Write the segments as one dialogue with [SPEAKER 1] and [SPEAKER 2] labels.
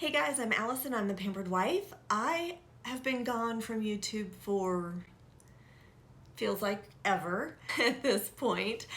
[SPEAKER 1] Hey guys, I'm Allison. I'm the Pampered Wife. I have been gone from YouTube for feels like ever at this point.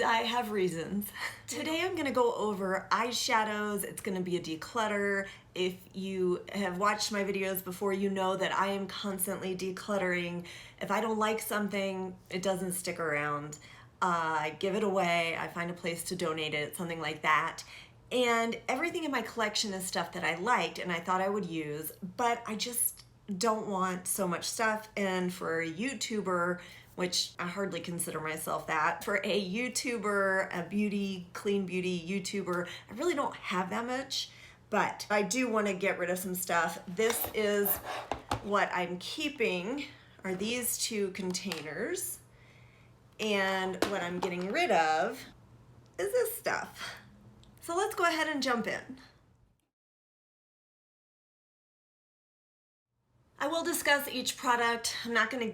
[SPEAKER 1] I have reasons. Today I'm going to go over eyeshadows. It's going to be a declutter. If you have watched my videos before, you know that I am constantly decluttering. If I don't like something, it doesn't stick around. I give it away. I find a place to donate it, something like that. And everything in my collection is stuff that I liked and I thought I would use, but I just don't want so much stuff. And for a YouTuber, which I hardly consider myself that, for a YouTuber, a clean beauty YouTuber, I really don't have that much, but I do want to get rid of some stuff. This is what I'm keeping, are these two containers. And what I'm getting rid of is this stuff. So let's go ahead and jump in. I will discuss each product. I'm not gonna,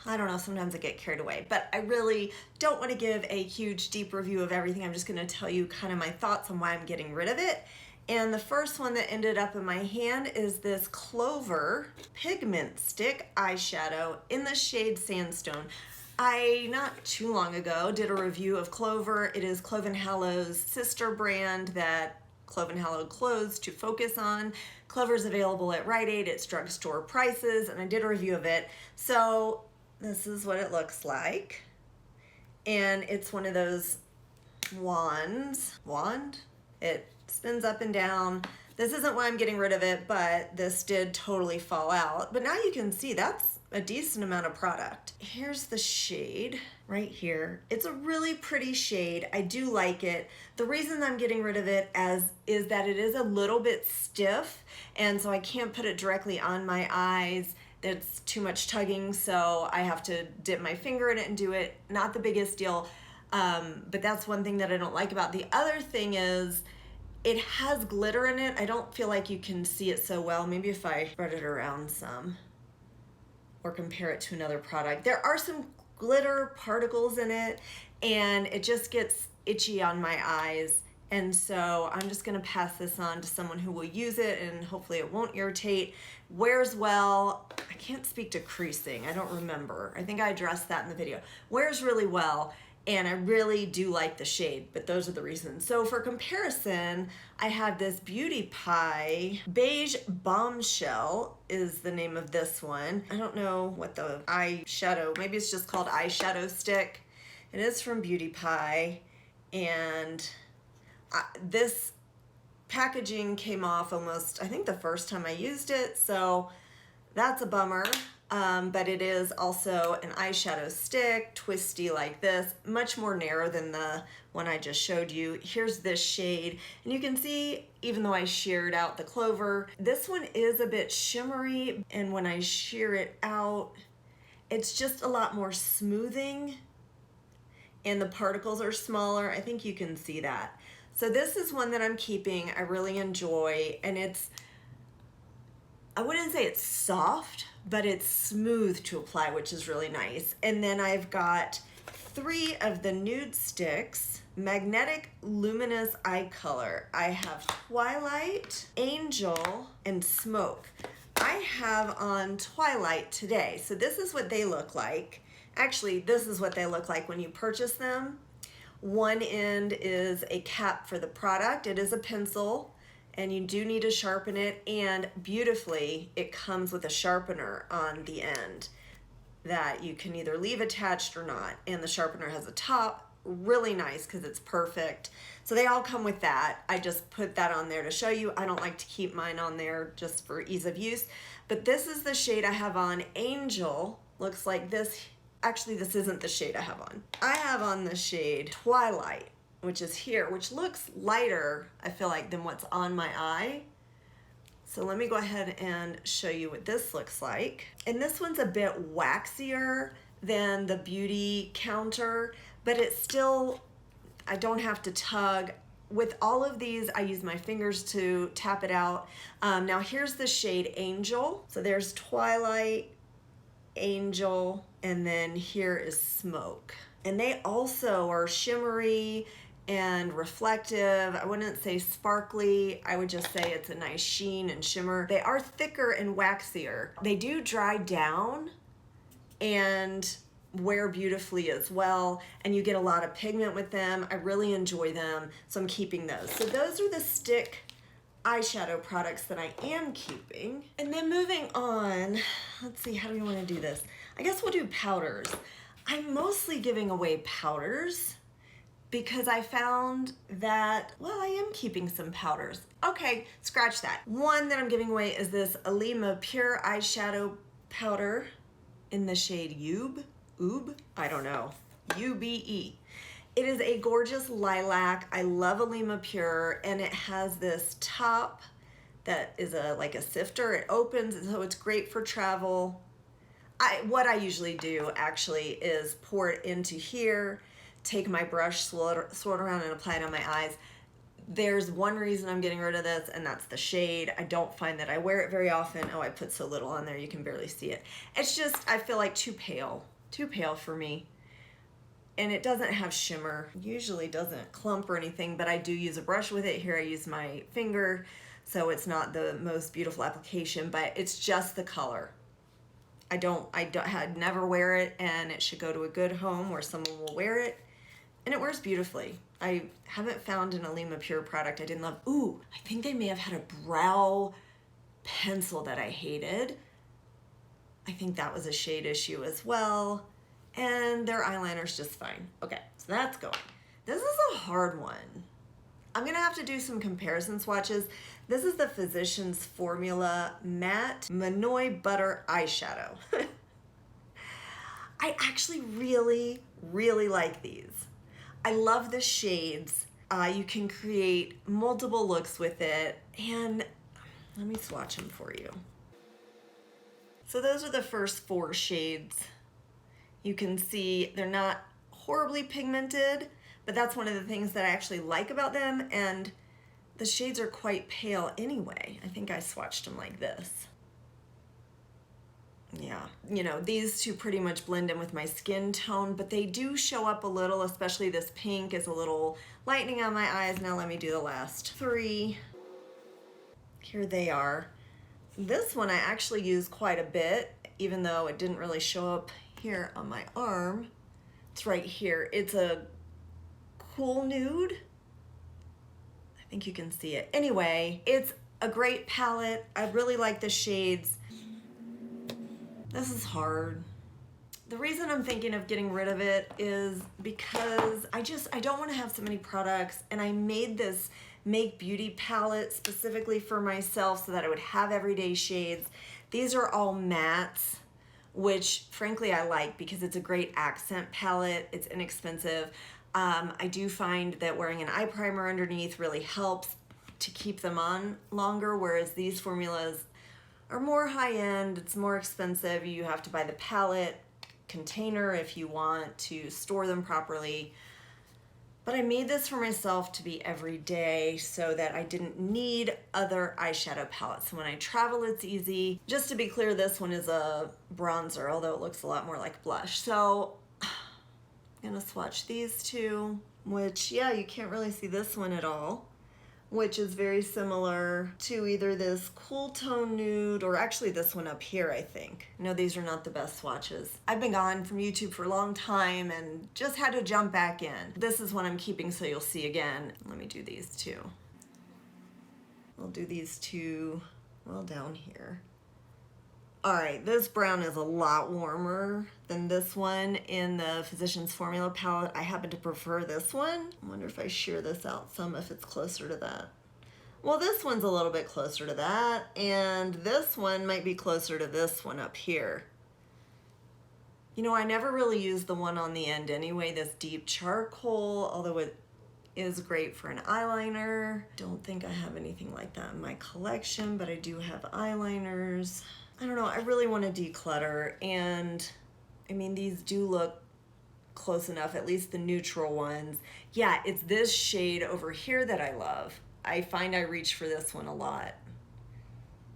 [SPEAKER 1] I don't know, sometimes I get carried away, but I really don't want to give a huge deep review of everything. I'm just gonna tell you kind of my thoughts on why I'm getting rid of it. And the first one that ended up in my hand is this Clover Pigment Stick eyeshadow in the shade Sandstone. I, not too long ago, did a review of Clover. It is Clove & Hallow's sister brand that Clove & Hallow closed to focus on. Clover is available at Rite Aid, it's drugstore prices, and I did a review of it. So this is what it looks like. And it's one of those wand? It spins up and down. This isn't why I'm getting rid of it, but this did totally fall out. But now you can see that's a decent amount of product. Here's the shade right here. It's a really pretty shade. I do like it. The reason I'm getting rid of it is that it is a little bit stiff, and so I can't put it directly on my eyes. It's too much tugging, so I have to dip my finger in it and do it. Not the biggest deal, but that's one thing that I don't like about it. The other thing is it has glitter in it. I don't feel like you can see it so well. Maybe if I spread it around some or compare it to another product. There are some glitter particles in it and it just gets itchy on my eyes. And so I'm just gonna pass this on to someone who will use it and hopefully it won't irritate. Wears well. I can't speak to creasing, I don't remember. I think I addressed that in the video. Wears really well. And I really do like the shade, but those are the reasons. So for comparison, I have this Beauty Pie Beige Bombshell is the name of this one. I don't know what the eyeshadow, maybe it's just called Eyeshadow Stick. It is from Beauty Pie, and this packaging came off almost, I think the first time I used it, so that's a bummer. But it is also an eyeshadow stick, twisty like this, much more narrow than the one I just showed you. Here's this shade, and you can see, even though I sheared out the Clover, this one is a bit shimmery, and when I shear it out, it's just a lot more smoothing, and the particles are smaller. I think you can see that. So this is one that I'm keeping, I really enjoy, and I wouldn't say it's soft, but it's smooth to apply, which is really nice. And then I've got 3 of the nude sticks, Magnetic Luminous Eye Color. I have Twilight, Angel, and Smoke. I have on Twilight today. So this is what they look like. Actually, this is what they look like when you purchase them. One end is a cap for the product. It is a pencil, and you do need to sharpen it, and beautifully it comes with a sharpener on the end that you can either leave attached or not, and the sharpener has a top, really nice because it's perfect. So they all come with that. I just put that on there to show you. I don't like to keep mine on there just for ease of use, but this is the shade I have on. Angel looks like this. Actually, this isn't the shade I have on. I have on the shade Twilight, which is here, which looks lighter, I feel like, than what's on my eye. So let me go ahead and show you what this looks like. And this one's a bit waxier than the Beauty Counter, but it's still, I don't have to tug. With all of these, I use my fingers to tap it out. Now here's the shade Angel. So there's Twilight, Angel, and then here is Smoke. And they also are shimmery and reflective. I wouldn't say sparkly. I would just say it's a nice sheen and shimmer. They are thicker and waxier. They do dry down and wear beautifully as well, and you get a lot of pigment with them. I really enjoy them, so I'm keeping those. So those are the stick eyeshadow products that I am keeping. And then moving on, let's see, how do we want to do this? I guess we'll do powders. I'm mostly giving away powders because I found that, well, I am keeping some powders. Okay, scratch that. One that I'm giving away is this Alima Pure Eyeshadow Powder in the shade Ube, I don't know, UBE. It is a gorgeous lilac. I love Alima Pure, and it has this top that is like a sifter. It opens, so it's great for travel. What I usually do actually is pour it into here, take my brush, swirl it around and apply it on my eyes. There's one reason I'm getting rid of this, and that's the shade. I don't find that I wear it very often. Oh, I put so little on there you can barely see it. It's just, I feel like too pale for me. And it doesn't have shimmer, usually doesn't clump or anything, but I do use a brush with it. Here I use my finger, so it's not the most beautiful application, but it's just the color. I'd never wear it, and it should go to a good home where someone will wear it, and it wears beautifully. I haven't found an Alima Pure product I didn't love. Ooh, I think they may have had a brow pencil that I hated. I think that was a shade issue as well. And their eyeliner's just fine. Okay, so that's going. This is a hard one. I'm gonna have to do some comparison swatches. This is the Physicians Formula Matte Manoy Butter Eyeshadow. I actually really, really like these. I love the shades. You can create multiple looks with it, and let me swatch them for you. So those are the first 4 shades. You can see they're not horribly pigmented, but that's one of the things that I actually like about them, and the shades are quite pale anyway. I think I swatched them like this. Yeah, you know, these two pretty much blend in with my skin tone, but they do show up a little, especially this pink is a little lightening on my eyes. Now let me do the last 3. Here they are. This one I actually use quite a bit, even though it didn't really show up here on my arm. It's right here. It's a cool nude. I think you can see it. Anyway, it's a great palette. I really like the shades. This is hard. The reason I'm thinking of getting rid of it is because I don't want to have so many products, and I made this Make Beauty palette specifically for myself so that I would have everyday shades. These are all mattes, which frankly I like because it's a great accent palette. It's inexpensive. I do find that wearing an eye primer underneath really helps to keep them on longer, whereas these formulas are more high-end. It's more expensive. You have to buy the palette container if you want to store them properly. But I made this for myself to be everyday so that I didn't need other eyeshadow palettes. So when I travel, it's easy. Just to be clear, this one is a bronzer, although it looks a lot more like blush. So I'm gonna swatch these two, which, yeah, you can't really see this one at all, which is very similar to either this cool tone nude or actually this one up here, I think. No, these are not the best swatches. I've been gone from YouTube for a long time and just had to jump back in. This is one I'm keeping so you'll see again. Let me do these two. I'll do these two, well, down here. All right, this brown is a lot warmer than this one in the Physicians Formula palette. I happen to prefer this one. I wonder if I shear this out some if it's closer to that. Well, this one's a little bit closer to that, and this one might be closer to this one up here. You know, I never really use the one on the end anyway, this deep charcoal, although it is great for an eyeliner. Don't think I have anything like that in my collection, but I do have eyeliners. I don't know, I really want to declutter, and I mean, these do look close enough, at least the neutral ones. Yeah, it's this shade over here that I love. I find I reach for this one a lot.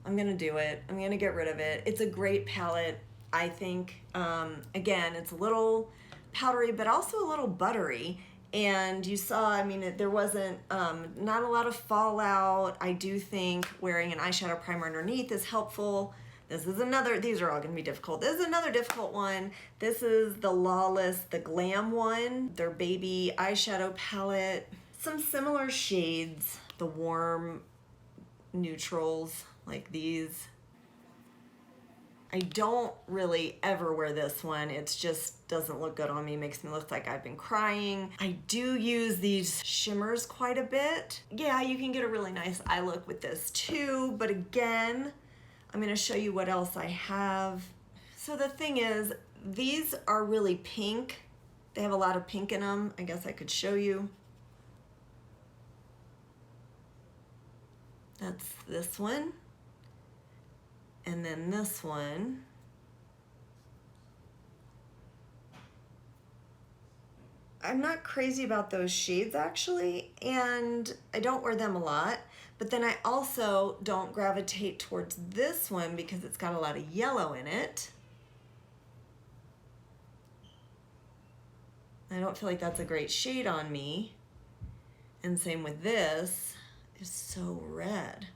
[SPEAKER 1] I'm gonna do it. I'm gonna get rid of it. It's a great palette, I think. Again, it's a little powdery, but also a little buttery, And you saw, I mean, there wasn't, not a lot of fallout. I do think wearing an eyeshadow primer underneath is helpful. This is another, these are all gonna be difficult. This is another difficult one. This is the Lawless, the Glam one, their baby eyeshadow palette. Some similar shades, the warm neutrals like these. I don't really ever wear this one. It just doesn't look good on me. Makes me look like I've been crying. I do use these shimmers quite a bit. Yeah, you can get a really nice eye look with this too, but again, I'm gonna show you what else I have. So the thing is, these are really pink. They have a lot of pink in them. I guess I could show you. That's this one. And then this one. I'm not crazy about those shades actually, and I don't wear them a lot, but then I also don't gravitate towards this one because it's got a lot of yellow in it. I don't feel like that's a great shade on me. And same with this, it's so red,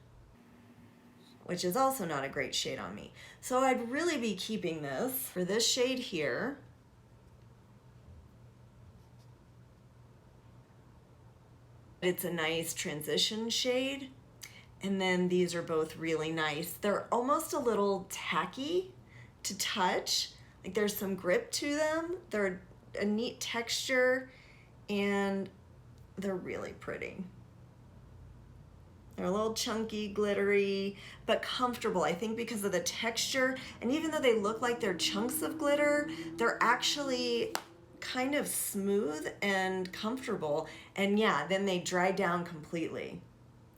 [SPEAKER 1] which is also not a great shade on me. So I'd really be keeping this for this shade here. It's a nice transition shade. And then these are both really nice. They're almost a little tacky to touch. Like there's some grip to them. They're a neat texture and they're really pretty. They're a little chunky, glittery, but comfortable. I think because of the texture, and even though they look like they're chunks of glitter, they're actually kind of smooth and comfortable. And yeah, then they dry down completely.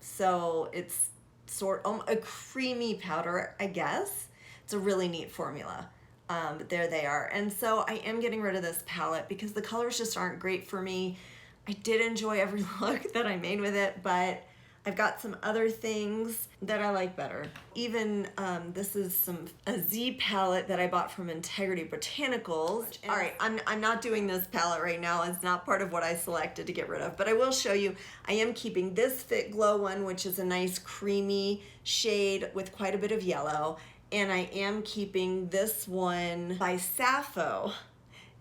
[SPEAKER 1] So it's sort of a creamy powder, I guess. It's a really neat formula. But there they are. And so I am getting rid of this palette because the colors just aren't great for me. I did enjoy every look that I made with it, but I've got some other things that I like better. Even this is a Z palette that I bought from Integrity Botanicals. All right, I'm not doing this palette right now. It's not part of what I selected to get rid of, but I will show you. I am keeping this Fit Glow one, which is a nice creamy shade with quite a bit of yellow. And I am keeping this one by Sappho.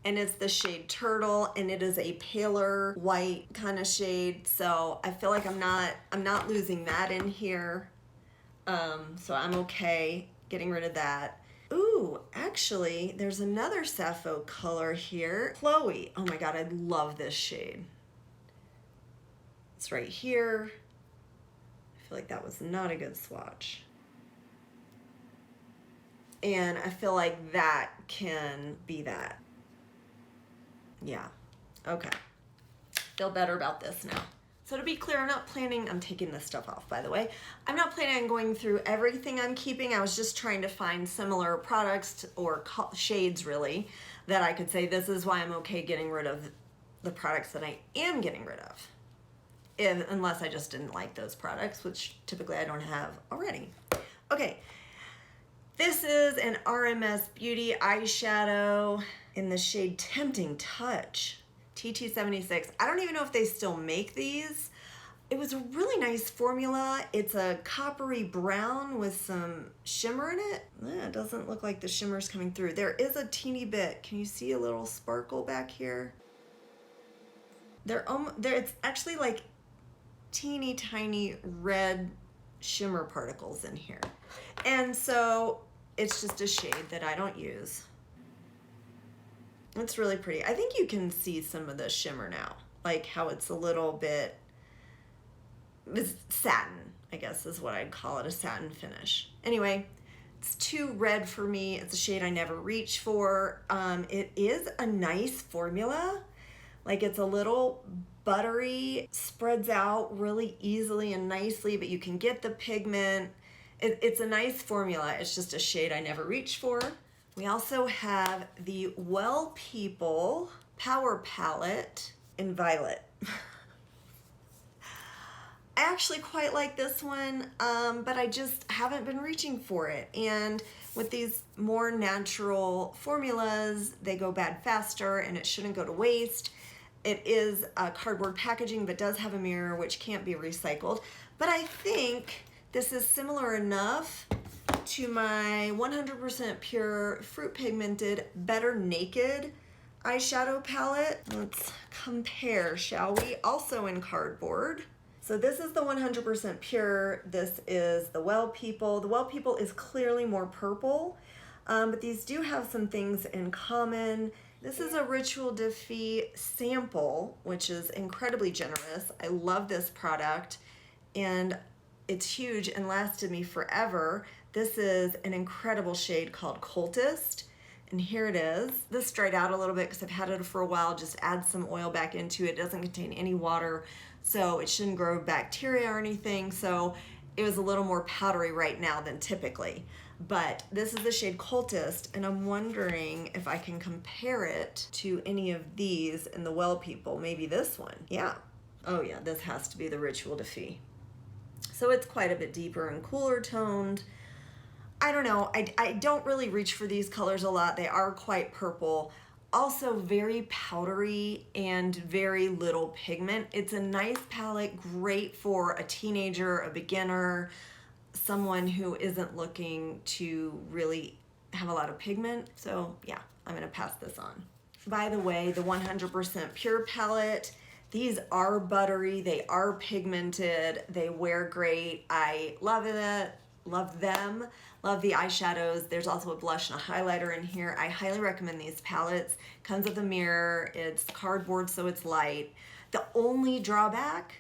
[SPEAKER 1] And it's the shade Turtle, and it is a paler white kind of shade. So I feel like I'm not losing that in here. So I'm okay getting rid of that. Ooh, actually, there's another Sappho color here. Chloe. Oh my God, I love this shade. It's right here. I feel like that was not a good swatch. And I feel like that can be that. Yeah, okay. Feel better about this now. So to be clear, I'm taking this stuff off, by the way. I'm not planning on going through everything I'm keeping. I was just trying to find similar products or shades, really, that I could say this is why I'm okay getting rid of the products that I am getting rid of. Unless I just didn't like those products, which typically I don't have already. Okay, this is an RMS Beauty eyeshadow in the shade Tempting Touch, TT76. I don't even know if they still make these. It was a really nice formula. It's a coppery brown with some shimmer in it. It doesn't look like the shimmer's coming through. There is a teeny bit. Can you see a little sparkle back here? It's actually like teeny tiny red shimmer particles in here. And so it's just a shade that I don't use. It's really pretty. I think you can see some of the shimmer now, like how it's a little bit, it's satin, I guess is what I'd call it, a satin finish. Anyway, it's too red for me. It's a shade I never reach for. It is a nice formula. Like it's a little buttery, spreads out really easily and nicely, but you can get the pigment. It's a nice formula. It's just a shade I never reach for. We also have the Well People Power Palette in Violet. I actually quite like this one, but I just haven't been reaching for it. And with these more natural formulas, they go bad faster and it shouldn't go to waste. It is cardboard packaging, but does have a mirror, which can't be recycled. But I think this is similar enough to my 100% pure fruit pigmented Better Naked eyeshadow palette. Let's compare, shall we? Also in cardboard. So this is the 100% pure. This is the Well People. The Well People is clearly more purple, but these do have some things in common. This is a Ritual Defeat sample, which is incredibly generous. I love this product, and it's huge and lasted me forever. This is an incredible shade called Cultist, and here it is. This dried out a little bit because I've had it for a while. Just add some oil back into it. It doesn't contain any water, so it shouldn't grow bacteria or anything. So it was a little more powdery right now than typically. But this is the shade Cultist, and I'm wondering if I can compare it to any of these in the Well People. Maybe this one. Yeah. Oh yeah, this has to be the Ritual Defeat. So it's quite a bit deeper and cooler toned. I don't know, I don't really reach for these colors a lot. They are quite purple. Also very powdery and very little pigment. It's a nice palette, great for a teenager, a beginner, someone who isn't looking to really have a lot of pigment. So yeah, I'm gonna pass this on. By the way, the 100% pure palette, these are buttery, they are pigmented, they wear great. I love it, love them, love the eyeshadows. There's also a blush and a highlighter in here. I highly recommend these palettes. Comes with a mirror, it's cardboard so it's light. The only drawback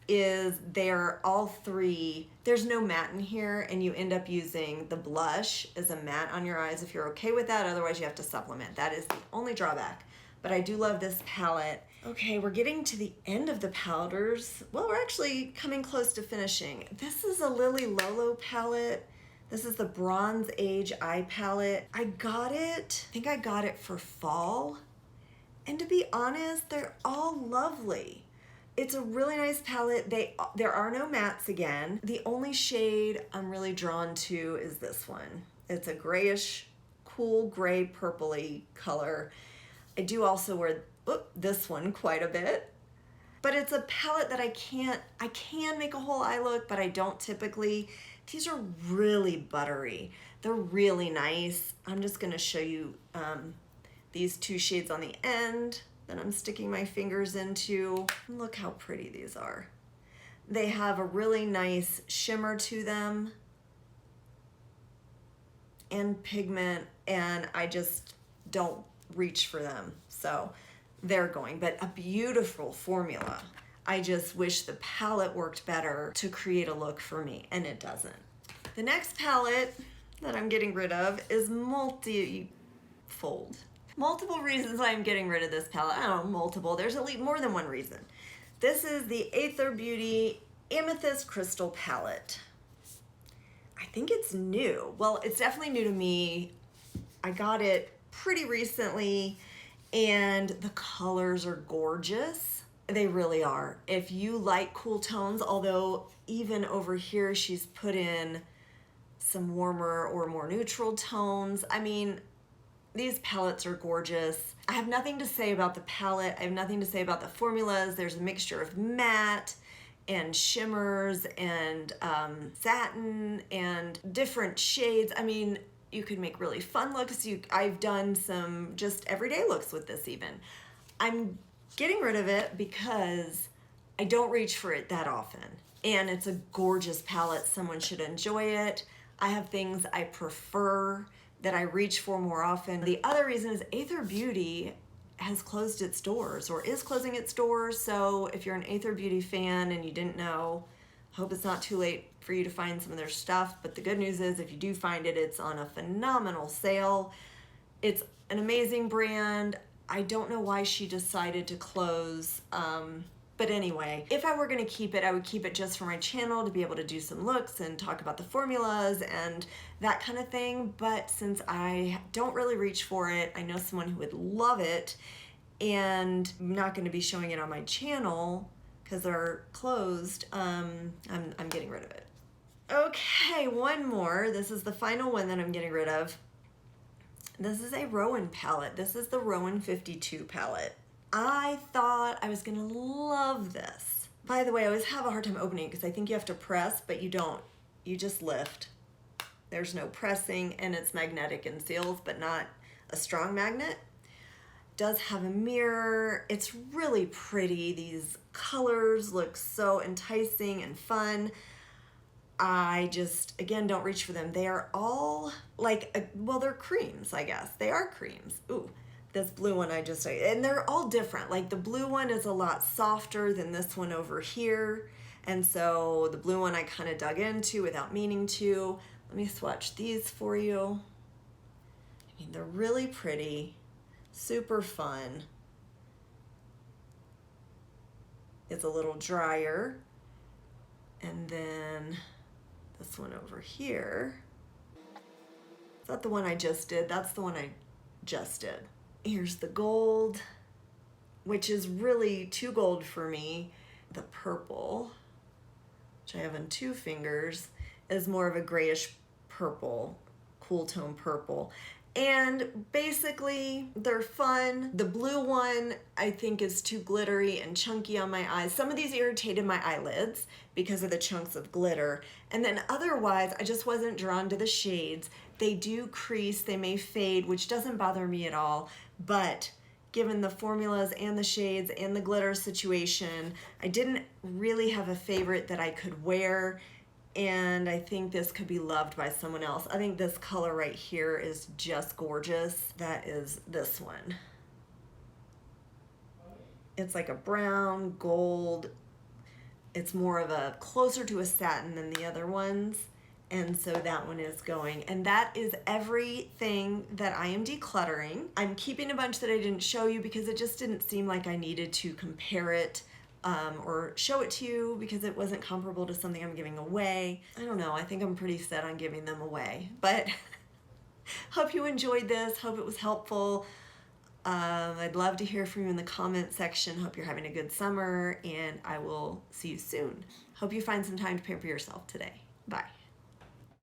[SPEAKER 1] is they're all three, there's no matte in here, and you end up using the blush as a matte on your eyes if you're okay with that. Otherwise you have to supplement. That is the only drawback. But I do love this palette. Okay, we're getting to the end of the powders. Well, we're actually coming close to finishing. This is a Lily Lolo palette. This is the Bronze Age Eye Palette. I got it, I think I got it for fall. And to be honest, they're all lovely. It's a really nice palette. There are no mattes again. The only shade I'm really drawn to is this one. It's a grayish, cool gray purpley color. I do also wear this one quite a bit, but it's a palette that I can make a whole eye look, but I don't typically. These are really buttery. They're really nice. I'm just gonna show you these two shades on the end that I'm sticking my fingers into. Look how pretty these are. They have a really nice shimmer to them and pigment, and I just don't reach for them. So they're going, but a beautiful formula. I just wish the palette worked better to create a look for me, and it doesn't. The next palette that I'm getting rid of is multi-fold. Multiple reasons why I'm getting rid of this palette. I don't know, multiple. There's at least more than one reason. This is the Athr Beauty Amethyst Crystal Palette. I think it's new. Well, it's definitely new to me. I got it pretty recently, and the colors are gorgeous. They really are. If you like cool tones, although even over here she's put in some warmer or more neutral tones. I mean, these palettes are gorgeous. I have nothing to say about the palette. I have nothing to say about the formulas. There's a mixture of matte and shimmers and satin and different shades. I mean, you could make really fun looks. I've done some just everyday looks with this even. I'm getting rid of it because I don't reach for it that often. And it's a gorgeous palette. Someone should enjoy it. I have things I prefer that I reach for more often. The other reason is Athr Beauty has closed its doors or is closing its doors. So if you're an Athr Beauty fan and you didn't know, hope it's not too late for you to find some of their stuff. But the good news is if you do find it, it's on a phenomenal sale. It's an amazing brand. I don't know why she decided to close. But anyway, if I were gonna keep it, I would keep it just for my channel to be able to do some looks and talk about the formulas and that kind of thing. But since I don't really reach for it, I know someone who would love it, and I'm not gonna be showing it on my channel because they're closed. I'm getting rid of it. Okay, one more. This is the final one that I'm getting rid of. This is a Rowan palette. This is the Rowan 52 palette. I thought I was gonna love this. By the way, I always have a hard time opening it because I think you have to press, but you don't. You just lift. There's no pressing, and it's magnetic and seals, but not a strong magnet. Does have a mirror. It's really pretty. These colors look so enticing and fun. I just, again, don't reach for them. They are all like, well, they're creams, I guess. They are creams. Ooh, this blue one and they're all different. Like the blue one is a lot softer than this one over here. And so the blue one I kind of dug into without meaning to. Let me swatch these for you. I mean, they're really pretty, super fun. It's a little drier. And then this one over here. Is that the one I just did? That's the one I just did. Here's the gold, which is really too gold for me. The purple, which I have in 2 fingers, is more of a grayish purple, cool tone purple. And basically they're fun. The blue one I think is too glittery and chunky on my eyes. Some of these irritated my eyelids because of the chunks of glitter. And then otherwise I just wasn't drawn to the shades. They do crease, they may fade, which doesn't bother me at all. But given the formulas and the shades and the glitter situation, I didn't really have a favorite that I could wear. And I think this could be loved by someone else. I think this color right here is just gorgeous. That is this one. It's like a brown, gold. It's more of a closer to a satin than the other ones. And so that one is going. And that is everything that I am decluttering. I'm keeping a bunch that I didn't show you because it just didn't seem like I needed to compare it or show it to you because it wasn't comparable to something I'm giving away. I don't know, I think I'm pretty set on giving them away, but hope you enjoyed this, hope it was helpful. I'd love to hear from you in the comment section. Hope you're having a good summer, and I will see you soon. Hope you find some time to pamper yourself today. Bye.